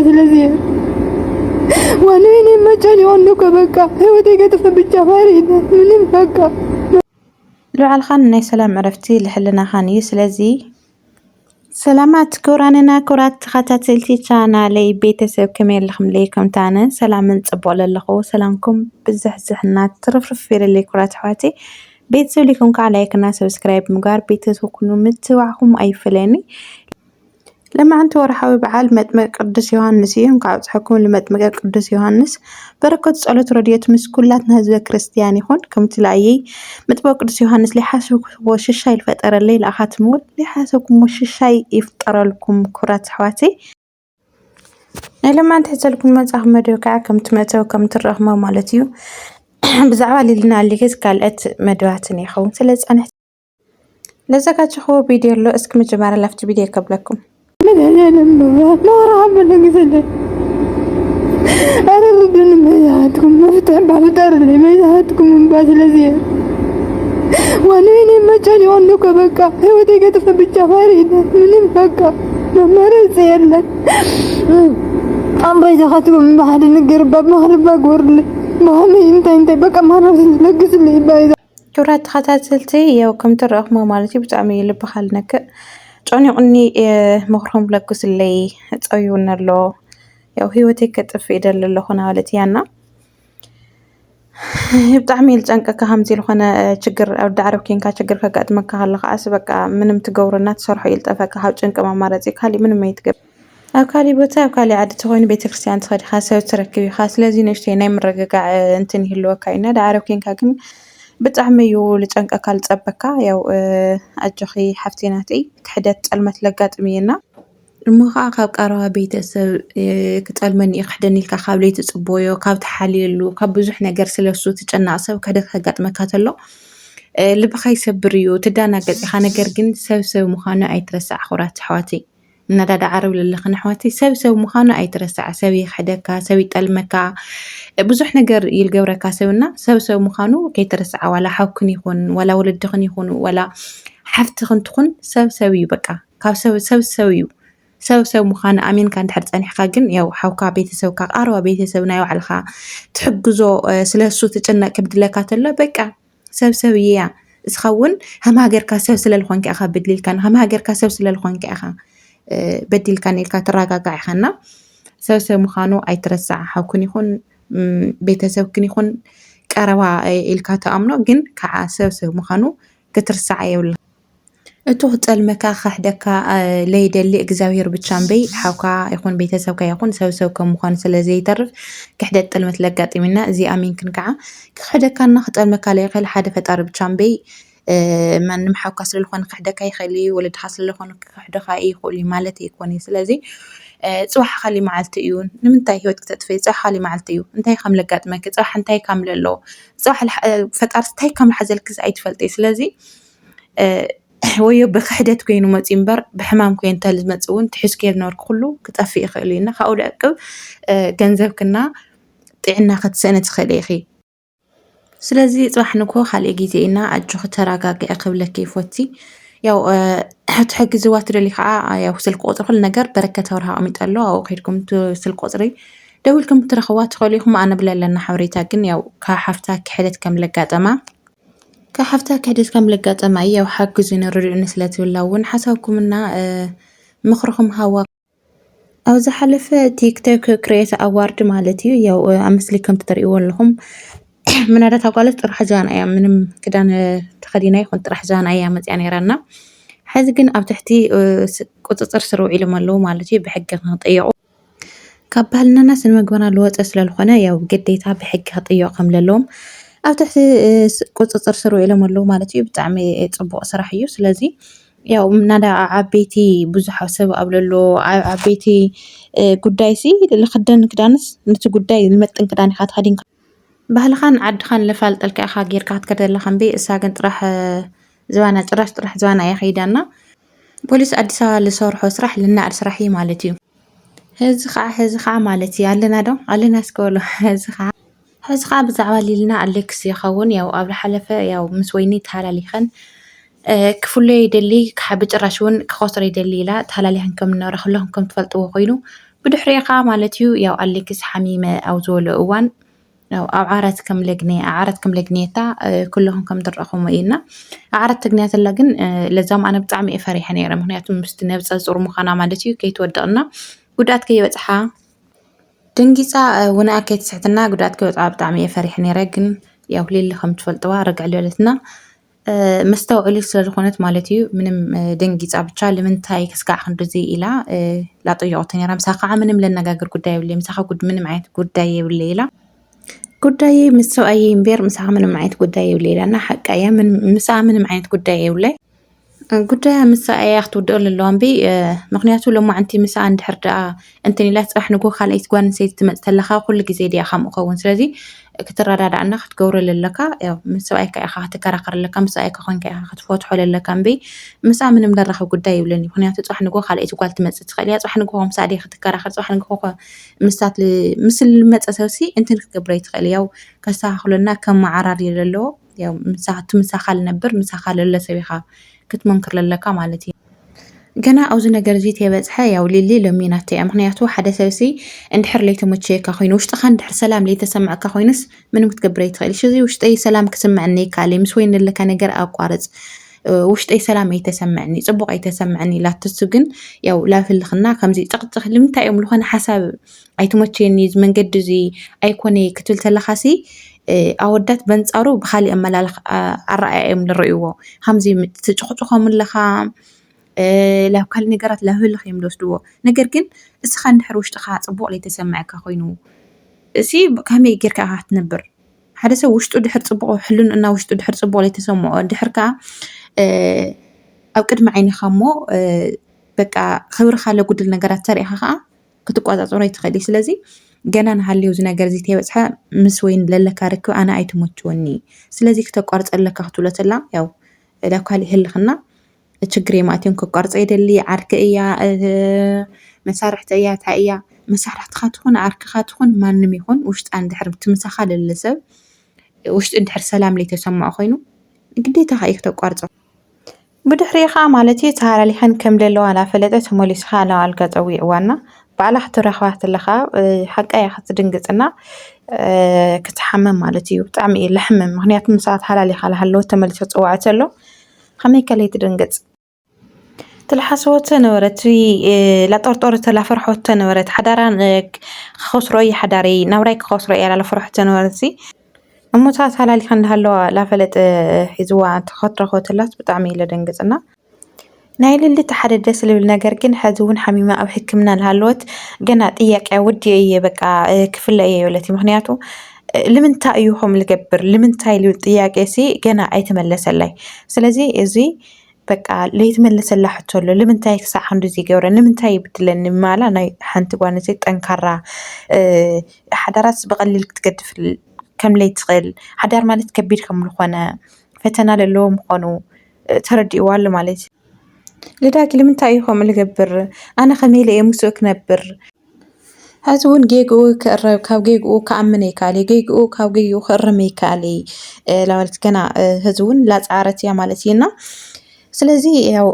ስለዚህ ዋኔኔ መጨን ይወንዱ ከበቃ ህይወቴ ከተፈብቻ ፈሪደ ምንም በቃ لعل ናይ ሰላም ዕረፍቲ ልሕልና ኻን እዩ ስለዚ ሰላማት ክቡራንና ክቡራት ተኸታተልቲ ቻናለይ ቤተሰብ ከመይ ኣለኹም ለይኩም ታነ ሰላምን ፅቡቅ ኣለኹ ሰላምኩም ብዝሕዝሕና ትርፍርፍ ይበለለይ ክቡራት ኣሕዋተይ ቤተሰብ ሊኩም ከዓ ላይክና ሰብስክራይብ ምግባር ቤተሰብ ኩኑ ምትባዕኩም ኣይፍለኒ لما أنت ورحاوي بعال مطمق قدس يوحنس يوم كعبتحكم لمطمق قدس يوحنس بركة صلاة رديت مس كلاتنا هزبة كريستيان يخون كم تلاقي مطمق قدس يوحنس لحاسب وش الشاي الفترة الليل أخاتمول لحاسبكم وش الشاي يفطر لكم كرات حواتي لما أنت حسلكم مزاح مدوكا كم تمتوا كم ترحموا مالتيو بزعوالي لنا اللي كيس قالت مدواتني يخون سلز أنا لذا تشوفوا فيديو لو اسكم جمارة لفت فيديو قبلكم أنا ما راح أعمل لك زين أنا ردنا ميزاتكم مفتاح بعبدار اللي ميزاتكم من بعد الأزياء وأنا ما جاني عنك بكا هودي قد بالجفارينا من بكا ما رزير لك أم بيجا خاطروا من بعد نقرب ما هرب بقول لي ما هم أنت بكا ما رزير لك زلي بايدا كرات خاتاتلتي يا وكم ترى مالتي بتعمي اللي بخالنك ጨኒ ቁኒ ምኽሮም ለግስለይ ፀዩን ኣሎ ያው ህይወተይ ከጥፍ ይደል ኣለኹ ማለት ያና ብጣዕሚ ልጨንቀካ ከምዚ ዝኾነ ችግር ኣብ ዳዕረብ ኮንካ ችግር ከጋጥመካ ከለ ከዓስ በቃ ምንም ትገብሩና ትሰርሑ ይልጠፈካ ካብ ጭንቂ ማማረፂ ካሊእ ምንም ኣይትገብር ኣብ ካሊእ ቦታ ኣብ ካሊእ ዓዲ ተኾይኑ ቤተክርስትያን ትኸዲኻ ሰብ ትረክብ ኢኻ ስለዚ ንእሽተይ ናይ ምርግጋዕ እንትን ይህልወካ ኢና ዳዕረብ ኮንካ ግን ብጣዕሚ እዩ ልጨንቀካ ልፀበካ ያው ኣጆኺ ሓፍቲናተይ ክሕደት ፀልመት ለጋጥሚና እሞ ከዓ ካብ ቀረባ ቤተሰብ ክፀልመኒ እዩ ክሕደኒ ኢልካ ካብ ለይ ትፅበዮ ካብ ተሓልየሉ ካብ ብዙሕ ነገር ስለሱ ትጨናቕ ሰብ ክሕደት ከጋጥመካ ተሎ ልብኻ ይሰብር እዩ ትዳናገፅ ኢኻ ነገር ግን ሰብ ምዃኑ ኣይትረሳዕ ክቡራት ኣሕዋተይ እናዳዳዓረብ ለለኽን ኣሕዋተይ ሰብ ምዃኑ ኣይትረሳዕ ሰብ ይክሕደካ ሰብ ይጠልመካ ብዙሕ ነገር ይልገብረካ ሰብና ሰብ ምዃኑ ከይትረሳዕ ዋላ ሓውክን ይኹን ዋላ ወለድኽን ይኹን ዋላ ሓፍትኽን ትኹን ሰብ እዩ በቃ ካብ ሰብ እዩ ሰብ ምዃኑ ኣሚንካ እንድሕር ፀኒሕካ ግን ያው ሓውካ ቤተሰብካ ቀረባ ቤተሰብ ናይ ባዕልኻ ትሕግዞ ስለሱ ትጭነቅ ክብድለካ ተሎ በቃ ሰብ እያ እስኻ እውን ሃም ሃገርካ ሰብ ስለልኾንካ ኢኻ በድሊልካ ሃም ሃገርካ ሰብ ስለልኾንካ ኢኻ በድልካ ነልካ ተረጋጋዕ ኢኻና ሰብ ምዃኑ ኣይትረሳዕ ሓውክን ይኹን ቤተሰብክን ይኹን ቀረባ ኢልካ ተኣምኖ ግን ከዓ ሰብ ምዃኑ ክትርሳዕ የብልካ እቱ ክፀልመካ ክሕደካ ለይደሊ እግዚኣብሔር ብቻ እምበይ ሓውካ ይኹን ቤተሰብካ ይኹን ሰብ ከም ምዃኑ ስለዘይተርፍ ክሕደት ጥልመት ለጋጢምና እዚ ኣሚንክን ከዓ ክሕደካና ክፀልመካ ለይኽእል ሓደ ፈጣሪ ብቻ እምበይ ማንም ሓውካ ስለልኾነ ክሕደካ ይኽእል እዩ ወለድኻ ስለልኾነ ክሕደካ ይኽእል እዩ ማለት ኣይኮነን ስለዚ ፅባሕ ካሊ መዓልቲ እዩ ንምንታይ ህይወት ክተጥፍይ ፅባሕ ካሊ መዓልቲ እዩ እንታይ ከም ለጋጥመክ ፅባሕ እንታይ ከም ዘሎ ፅባሕ ፈጣሪ እንታይ ከም ዝሓዘልክስ ኣይትፈልጥይ ስለዚ ወዮ ብክሕደት ኮይኑ መፂ እምበር ብሕማም ኮይኑ እንተዝመፅእ እውን ትሕዝከ ዝነበርክ ኩሉ ክጠፍእ ይኽእል እዩ እና ካብኡ ደቅብ ገንዘብክና ጥዕና ክትስእነ ትኽእል ኢኺ ስለዚ ፅባሕ ንኮ ካልእ ግዜ ኢና ኣጆኺ ተረጋጊዐ ክብለክ ይፈቲ ያው ትሕግዝዋ ትደሊ ከዓ ያው ስልክ ቁፅሪ ኩሉ ነገር በረከት ኣብርሃ ኣቐሚጥ ኣሎ ኣብኡ ከይድኩም ስልክ ቁፅሪ ደዊልኩም ትረኽቧ ትኽእሉ ኢኹም ኣነ ብለ ኣለና ሓበሬታ ግን ያው ካብ ሓፍታ ክሕደት ከም ለጋጠማ ያው ሓግዙን ርድኡኒ ስለትብላ እውን ሓሳብኩምና ምኽርኹም ሃዋ ኣብ ዝሓለፈ ቲክቶክ ክሬት ኣዋርድ ማለት እዩ ያው ኣብ ምስሊ ከም ትሪእዎ ኣለኹም ምናዳት ኣጓለት ጥራሕ ጃና እያ ምንም ክዳን ተኸዲና ይኹን ጥራሕ ጃና እያ መፅያ ነይራና ሕዚ ግን ኣብ ትሕቲ ቁፅፅር ስር ውዒሎም ኣለዉ ማለት እዩ ብሕጊ ክጥይቁ ካብ ባህልናና ስነ ምግባርና ዝወፀ ስለዝኾነ ያው ግዴታ ብሕጊ ክጥይቁ ከም ዘለዎም ኣብ ትሕቲ ቁፅፅር ስር ውዒሎም ኣለዉ ማለት እዩ ብጣዕሚ ፅቡቅ ስራሕ እዩ ስለዚ ያው ናዳ ዓበይቲ ብዙሕ ሰብ ኣብለሎ ዓበይቲ ጉዳይሲ ልክደን ክዳንስ ነቲ ጉዳይ ዝመጥን ክዳን ኢኻ ተኸዲንካ ባህልኻን ዓድኻን ለፋልጠልካ ኢኻ ጌርካ ክትከድ ዘለኻ እምበይ እሳ ግን ጥራሕ ዝባና ጭራሽ ጥራሕ ዝባና እያ ከይዳና ፖሊስ ኣዲስ ኣበባ ዝሰርሖ ስራሕ ልናዕድ ስራሕ እዩ ማለት እዩ ሕዚ ከዓ ማለት እዩ ኣለና እስከበሎ ሕዚ ከዓ ብዛዕባ ሊልና ኣሌክስ ይኸውን ያው ኣብ ዝሓለፈ ያው ምስ ወይኒ ተሃላሊኸን ክፍለዮ ይደሊ ብጭራሽ እውን ክኸስሮ ይደሊ ኢላ ተሃላሊኸን ከም ዝነበራ ኩላኹም ከም ትፈልጥዎ ኮይኑ ብድሕሪኻ ማለት እዩ ያው ኣሌክስ ሓሚመ ኣብ ዝበሎ እዋን ያው ኣብ ዓራት ከም ለግኔታ ኩልኹም ከም ትረኸሙ ኢልና ኣብ ዓራት ተግንያተላ ግን ለዛም ኣነ ብጣዕሚ እየ ፈሪሐ ነይረ ምክንያቱ ምስቲ ነብፀ ምዃና ማለት እዩ ከይትወድቕና ጉድኣት ከይበፅሓ ደንጊፃ ውንኣ ከይትስሕትና ጉድኣት ከይበፅሓ ብጣዕሚ እየ ፈሪሐ ነይረ ግን ያው ሌሊ ከም ትፈልጥዋ ርግዕ ዝበለትና መስተውዕሊት ስለ ዝኾነት ማለት እዩ ምንም ደንጊፃ ብቻ ንምንታይ ክስጋዕ ክንድዚ ኢላ ላጠየቆቶ ነይራ ምሳኻ ከዓ ምንም ለነጋገር ጉዳይ የብለይ ምሳኻ ምንም ዓይነት ጉዳይ የብለይ ኢላ ጉዳይ ምስ ሰብኣየ እምበር ምሳኻ ምንም ዓይነት ጉዳይ የብለይ ኢላና ሓቃ እያ ምሳኣ ምንም ዓይነት ጉዳይ የብለይ ጉዳይ ምስ ሰብኣያ ክትውድቕ ኣለዋ እምቢ ምክንያቱ ሎማዓንቲ ምሳኣ እንድሕር ደኣ እንትን ኢላ ፅባሕ ንጎ ካልኣይቲ ጓል ኣንስተይቲ ትመፅእ ተለኻ ኩሉ ግዜ ድያ ከምኡ ክኸውን ስለዚ ክትረዳዳእና ክትገብሮ ኣለካ ያው ምስ ሰብኣይካ ኢኻ ክትከራኸር ኣለካ ምስ ሰብኣይካ ኮንካ ኢኻ ክትፈትሖ ኣለካ እምቢ ምሳኣ ምንም ዘራኽብ ጉዳይ የብለኒ ምክንያቱ ፅባሕ ንጎ ካልኣይቲ ጓል ትመፅእ ትኽእል እያ ፅባሕ ንጎ ምሳኣ ድያ ክትከራኸር ፅባሕ ንጎ ምስ ልመፀ ሰብሲ እንትን ክትገብሮ ይትኽእል ያው ከስተኻኽለና ከም መዓራርየ ዘለዎ ያው ምሳኻ ልነብር ምሳኻ ለሎ ሰብ ኢኻ ክትመንክር ለለካ ማለት እዩ ገና ኣብዚ ነገር እዚ ተበፅሐ ያው ሊሊ ሎሚናት እያ ምክንያቱ ሓደ ሰብሲ እንድሕር ለይተመቸየካ ኮይኑ ውሽጥኻ እንድሕር ሰላም ለይተሰምዐካ ኮይኑስ ምንም ክትገብረ ይትኽእልሽ እዚ ውሽጠይ ሰላም ክስምዐኒ ይከኣል ምስ ወይን ዘለካ ነገር ኣቋርፅ ውሽጠይ ሰላም ኣይተሰምዐኒ ፅቡቕ ኣይተሰምዐኒ ላትሱ ግን ያው ላፍልኽና ከምዚ ጭቕጭቕ ንምንታይ እዮም ዝኾነ ሓሳብ ኣይተመቸየኒ እዚ መንገዲ እዚ ኣይኮነ ክትብል ተለኻሲ ኣወዳት በንፃሩ ብካሊእ ኣመላልኽ ኣረኣያ እዮም ዝርእይዎ ከምዚ ትጭቕጭኾም ኣለኻ ላብ ካልእ ነገራት ላብህልኽ እዮም ዝወስድዎ ነገር ግን እስኻ እንድሕር ውሽጥኻ ፅቡቕ ለይተሰምዐካ ኮይኑ እዚ ከመይ ጌርካ ኢኻ ክትነብር ሓደ ሰብ ውሽጡ ድሕር ፅቡቕ ሕሉን እና ውሽጡ ድሕር ፅቡቕ ለይተሰምዖ ድሕር ከዓ ኣብ ቅድሚ ዓይንኻ እሞ በቃ ክብርካ ለጉድል ነገራት ተሪእኻ ከዓ ክትቆፃፀሮ ይትኽእል ስለዚ ገና ንሃልዩ እዚ ነገር እዚ ተበፅሐ ምስ ወይን ለለካ ርክብ ኣነ ኣይትመችወኒ ስለዚ ክተቋርፅ ኣለካ ክትብሎ ተላ ያው ላብ ካሊእ ህልኽና ችግር የማእትዮም ክቋርፀ ይደሊ ዓርኪ እያ መሳርሕቲ እያ እንታይ እያ መሳርሕትካ ትኹን ዓርክኻ ትኹን ማንም ይኹን ውሽጣ እንድሕር ትምሳኻ ለለ ሰብ ውሽጡ እንድሕር ሰላም ለይተሰምዖ ኮይኑ ግዴታ ካ እዩ ክተቋርፆ ብድሕሪኻ ማለት እዩ ተሃላሊኸን ከም ዘለዋ ናፈለጠ ተመሊስኻ ናብ ኣልጋ ፀዊዕዋና ባዕላ ክትረኽባ ተለኻ ሓቃ እያ ክትድንግፅና ክትሓመም ማለት እዩ ብጣዕሚ እየ ልሕመም ምክንያቱ ምሳኣ ተሃላሊኻ ሃለወ ተመሊሳ ፅዋዕ ተሎ ከመይ ከለይ ትድንግፅ ትልሓስወቶ ነበረት ላጠርጠረቶ ላፈርሖቶ ነበረት ሓዳራ ክኸስሮ እየ ሓዳረይ ናብራይ ክኸስሮ እያ ላፈርሖቶ ነበረት እሞታ ተሃላሊኻ እንዳሃለዋ ላፈለጠ ሒዝዋ ክትረኽቦ ተላት ብጣዕሚ እየ ለደንግፅና ናይ ልሊ ሓደ ደስ ዝብል ነገር ግን ሕዚ እውን ሓሚማ ኣብ ሕክምና ዝሃለወት ገና ጥያቄ ወዲ እየ በቃ ክፍለ እየ የብለት ምክንያቱ ንምንታይ እዩ ከምኡ ዝገብር ንምንታይ ልብል ጥያቄ ሲ ገና ኣይተመለሰላይ ስለዚ እዚ በቃ ለይትመለሰላ ሕቶ ኣሎ ንምንታይ ክሳዕ ክንድዚ ይገብረ ንምንታይ ይብድለኒ ማላ ናይ ሓንቲ ጓል ኣንስተይቲ ጠንካራ ሓዳራት ብቐሊል ክትገድፍ ከም ለይትኽእል ሓዳር ማለት ከቢድ ከም ዝኾነ ፈተና ዘለዎ ምዃኑ ተረዲእዋ ኣሎ ማለት እዩ ልዳቂ ንምንታይ እዩ ከምኡ ዝገብር ኣነ ከመይ ኢለ እየ ምስኡ ክነብር ሕዚ እውን ጌግኡ ክእረብ ካብ ጌግኡ ክኣምን ኣይከኣለ ጌግኡ ካብ ጌግኡ ክእረም ኣይከኣለ ላበለት ገና ሕዚ እውን ላፃዕረት እያ ማለት እዩና ስለዚ ያው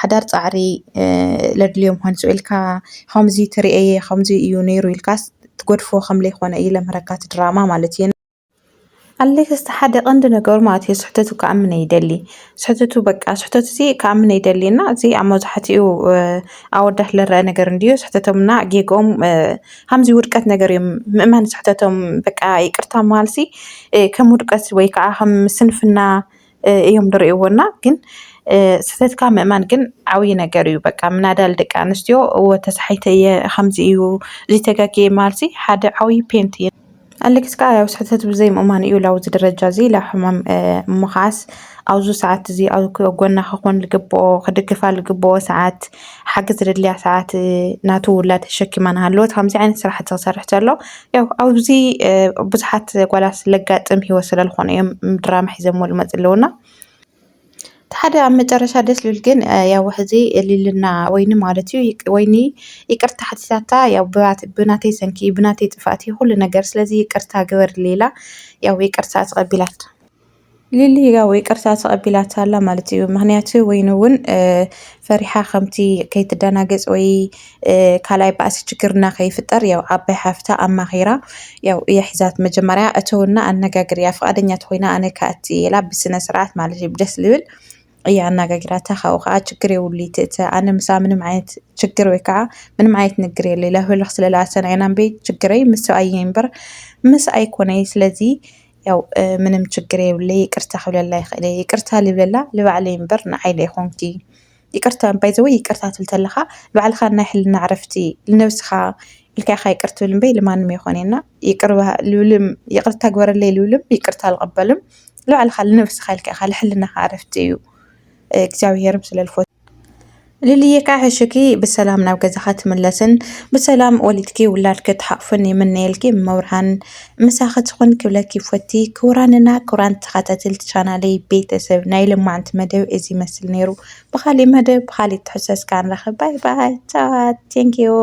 ሓዳር ፃዕሪ ለድልዮም ኮንሱ ኢልካ ከምዚ ትርእየ ከምዚ እዩ ነይሩ ኢልካስ ትጎድፎ ከም ለይኮነ እዩ ለምህረካት ድራማ ማለት እዩ ኣሌክስ ሓደ ቀንዲ ነገሩ ማለት እዩ ስሕተቱ ክኣምን ይደሊ ስሕተቱ በቃ ስሕተቱ እዚ ክኣምን ይደሊና እዚ ኣብ መብዛሕትኡ ኣወዳት ዝረአ ነገር እንድዩ ስሕተቶምና ጌጎም ከምዚ ውድቀት ነገር እዮም ምእማን ስሕተቶም በቃ ይቅርታ ማልሲ ከም ውድቀት ወይ ከዓ ከም ስንፍና እዮም ዝርእይዎና ግን ስሕተትካ ምእማን ግን ዓብይ ነገር እዩ በቃ ምናዳል ደቂ ኣንስትዮ ተሳሓይተ እየ ከምዚ እዩ እዚ ተጋጊየ ማልሲ ሓደ ዓብይ ፔንት እዩ ኣሌክስ ከዓ ያው ስሕተት ብዘይ ምእማን እዩ ላብዚ ደረጃ እዚ ላብ ሕማም ምኻስ ኣብዚ ሰዓት እዚ ኣብ ጎና ክኾን ዝግብኦ ክድግፋ ዝግብኦ ሰዓት ሓገዝ ዘድልያ ሰዓት ናቱ ውላድ ተሸኪማ ንሃለወት ከምዚ ዓይነት ስራሕቲ ክሰርሕ ተሎ ያው ኣብዚ ብዙሓት ጓላት ለጋጥም ሂወት ስለዝኾነ እዮም ድራማ ሒዘሞ ዝመፁ ኣለውና ሓደ ኣብ መጨረሻ ደስ ዝብል ግን ያው ሕዚ ሊልና ወይኒ ማለት እዩ ወይኒ ይቅርታ ሓቲታታ ያው ብናተይ ሰንኪ ብናተይ ጥፋእቲ ኩሉ ነገር ስለዚ ይቅርታ ግበር ሌላ ያው ይቅርታ ተቐቢላት ሊሊ ያው ይቅርታ ተቐቢላታላ ማለት እዩ። ምክንያቱ ወይኑ እውን ፈሪሓ ከምቲ ከይትደናገፅ ወይ ካልኣይ ባእሲ ችግርና ከይፍጠር ያው ዓባይ ሓፍታ ኣማኺራ ያው እያ ሒዛት መጀመርያ እተውና ኣነጋግር እያ ፈቃደኛት ኮይና ኣነ ከኣቲ ኢላ ብስነ ስርዓት ማለት እዩ ብደስ ዝብል እያ ኣነጋጊራታ ካብኡ ከዓ ችግር የብሉ ትእተ ኣነ ምሳ ምንም ዓይነት ችግር ወይ ከዓ ምንም ዓይነት ንግር የለ ለህልኽ ስለለኣተን ዓይና እምበይ ችግረይ ምስ ሰብኣየ እምበር ምስ ኣይኮነይ ስለዚ ያው ምንም ችግር የብለይ ይቅርታ ክብለላ ይኽእል ይቅርታ ልብለላ ንባዕለይ እምበር ንዓይ ኣይኮንኪ ይቅርታ ባይዘወይ ይቅርታ ትብል ተለኻ ባዕልኻ ናይ ሕልና ዕረፍቲ ንነብስኻ ኢልካ ኢኻ ይቅር ትብል እምበይ ንማንም ኣይኮነና ይቅርታ ግበረለይ ልብልም ይቅርታ ልቕበልም ንባዕልኻ ንነብስኻ ኢልካ ኢኻ ንሕልናኻ ዕረፍቲ እዩ እግዚኣብሔርም ስለልፈቱ ሊልየ ከዓ ሕሽኪ ብሰላም ናብ ገዛኻ ትምለስን ብሰላም ወሊድኪ ውላድክ ትሓቕፍን የምነየልኪ መብርሃን ምሳኺ ትኹን ክብለኪ ፈቲ ክቡራንና ክቡራን ተኸታተልቲ ቻናለይ ቤተሰብ ናይ ልማዓንቲ መደብ እዚ ይመስል ነይሩ ብኻሊእ መደብ ብኻሊእ ትሕዝቶ እስካዕ ንረኽብ ባይ ባይ ቻው ቴንኪዩ